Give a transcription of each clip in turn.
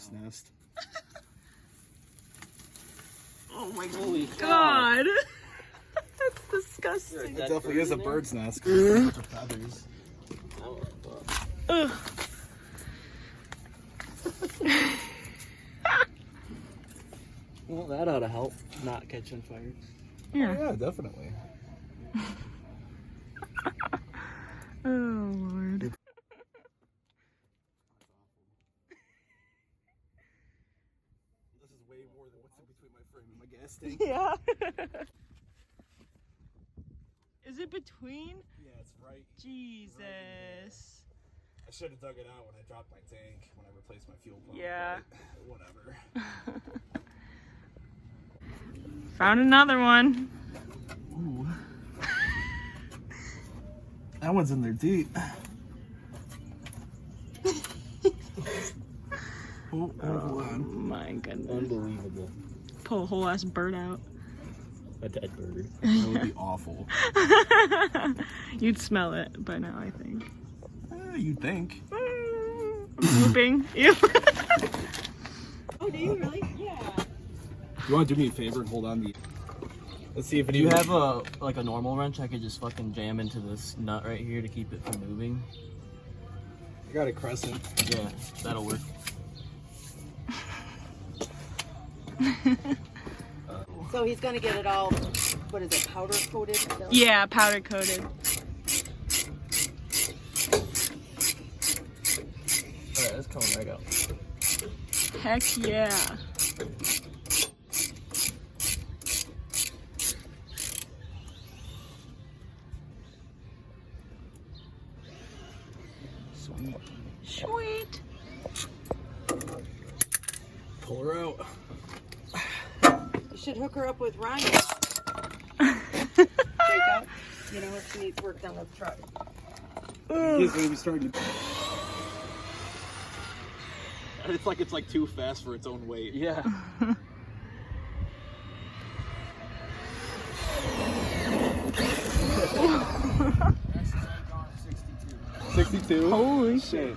bird's nest. Oh my holy God. That's disgusting. It definitely is a bird's nest. There's a bunch of feathers. Ugh. Well, that ought to help not catch on fire. Yeah. Oh, yeah, definitely. Oh, Lord. This is way more than what's in between my frame and my gas tank. Yeah. Is it between? Yeah, it's right. Jesus. I should have dug it out when I dropped my tank, when I replaced my fuel pump. Yeah. But whatever. Found another one. Ooh. That one's in there deep. Oh, hold on. My goodness. Unbelievable. Pull a whole ass bird out. A dead bird. That would be awful. You'd smell it by now, I think. You'd think. I'm pooping. Ew. Oh, do you really? Yeah. You want to do me a favor and hold on the... Let's see if it Do you have a normal wrench I could just fucking jam into this nut right here to keep it from moving? I got a crescent. Yeah, that'll work. So he's gonna get it all, what is it, powder coated? still? Yeah, powder coated. Alright, it's coming right out. Heck yeah. Sweet. Sweet. Pull her out. You should hook her up with Ryan. Break out, you know, if she needs work done with the truck. He's going to be starting to... It's like too fast for its own weight. Yeah. 62. Holy shit.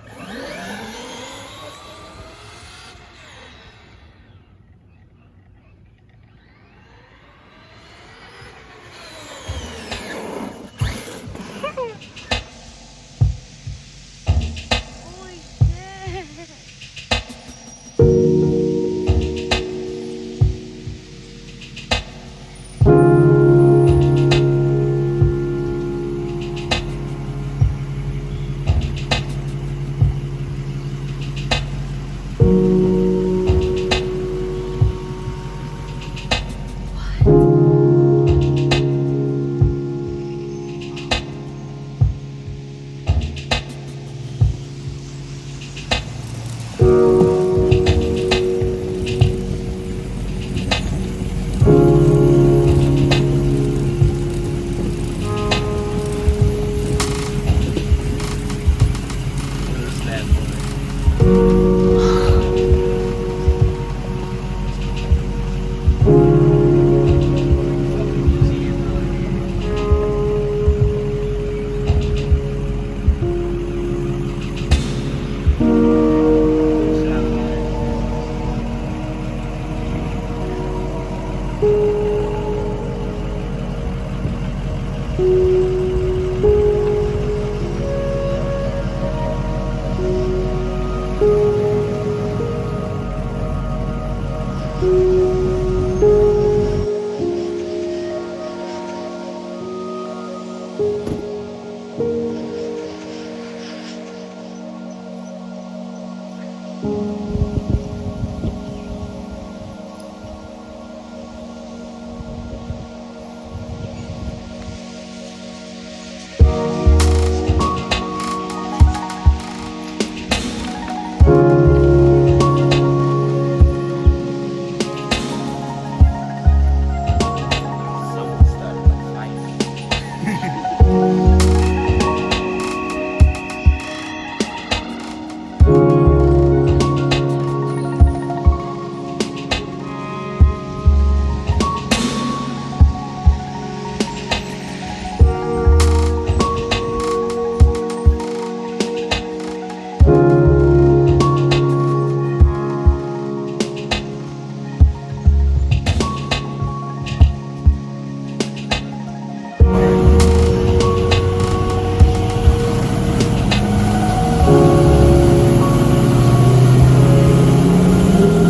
Holy shit. So a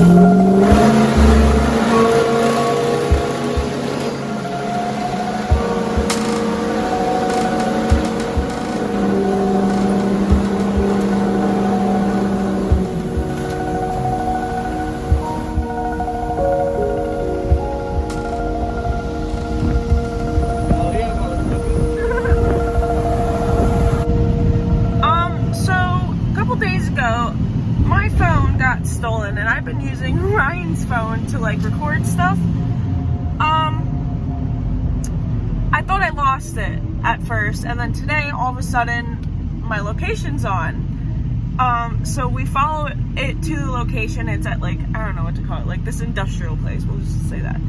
couple days ago, my phone got stolen, and I've been using Ryan's phone to like record stuff. I thought I lost it at first, and then today, all of a sudden, my location's on. So we follow it to the location. It's at like, I don't know what to call it, like this industrial place. We'll just say that.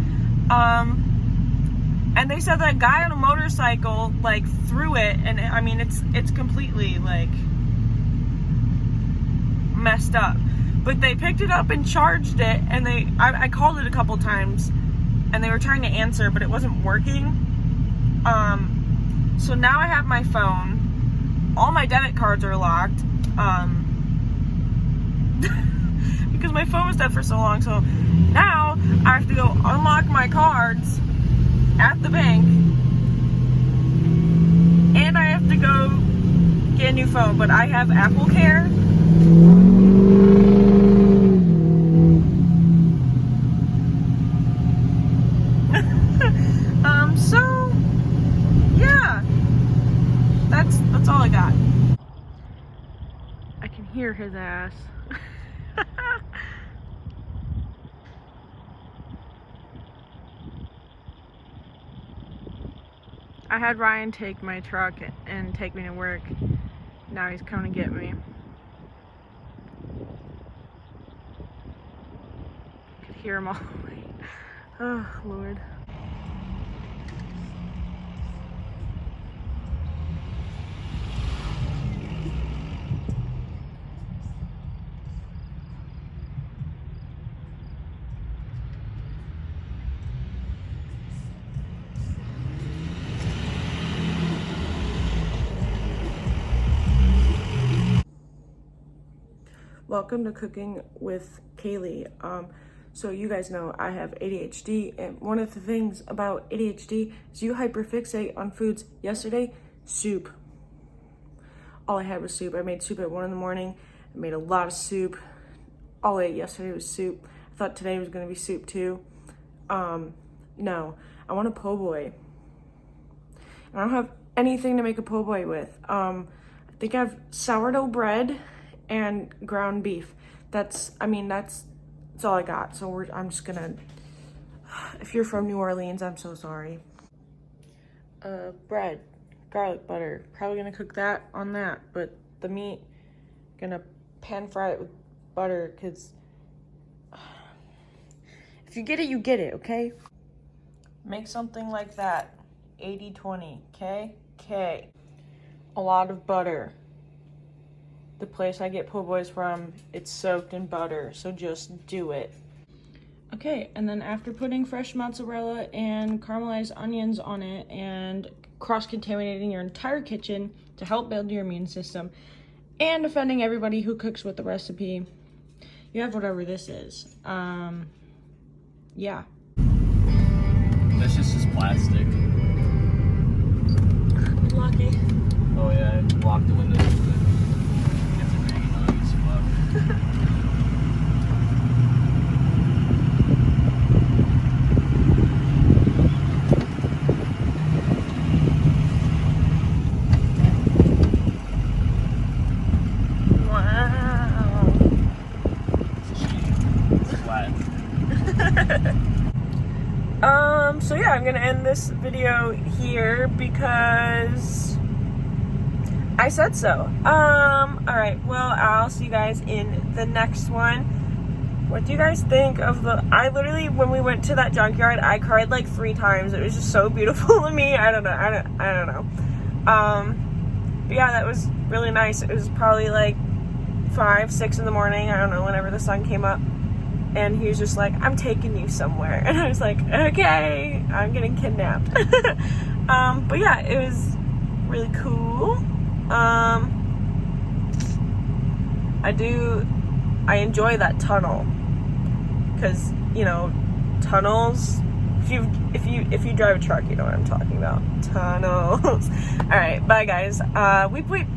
And they said that a guy on a motorcycle like threw it, and I mean it's completely like messed up. But they picked it up and charged it, and I called it a couple times, and they were trying to answer, but it wasn't working. So now I have my phone. All my debit cards are locked. Because my phone was dead for so long. So now I have to go unlock my cards at the bank, and I have to go get a new phone. But I have Apple Care. So yeah, that's all I got. I can hear his ass. I had Ryan take my truck and take me to work. Now he's coming to get me. I could hear him all the way. Oh, Lord. Welcome to Cooking with Kaylee. So you guys know I have ADHD, and one of the things about ADHD is you hyperfixate on foods. Yesterday, soup. All I had was soup. I made soup at 1 in the morning. I made a lot of soup. All I ate yesterday was soup. I thought today was gonna be soup too. No, I want a po' boy. I don't have anything to make a po' boy with. I think I have sourdough bread and ground beef. That's all I got. So I'm just gonna, if you're from New Orleans, I'm so sorry. Bread, garlic butter, probably gonna cook that on that, but the meat, gonna pan fry it with butter, because if you get it, you get it, okay? Make something like that, 80-20, okay? Okay. A lot of butter. The place I get po' boys from, it's soaked in butter, so just do it. Okay, and then after putting fresh mozzarella and caramelized onions on it and cross-contaminating your entire kitchen to help build your immune system and offending everybody who cooks with the recipe, you have whatever this is. Yeah. That's just plastic. Lucky. Oh yeah, I locked the windows. It's a big noise. Fuck. So yeah, I'm gonna end this video here because I said so. Alright, well, I'll see you guys in the next one. What do you guys think of I literally, when we went to that junkyard, I cried like 3 times. It was just so beautiful to me. I don't know. But yeah, that was really nice. It was probably like 5, 6 in the morning. I don't know, whenever the sun came up. And he was just like, I'm taking you somewhere. And I was like, okay, I'm getting kidnapped. But yeah, it was really cool. I enjoy that tunnel. because, you know, tunnels, if you drive a truck, you know what I'm talking about. Tunnels. All right, bye guys. Weep weep.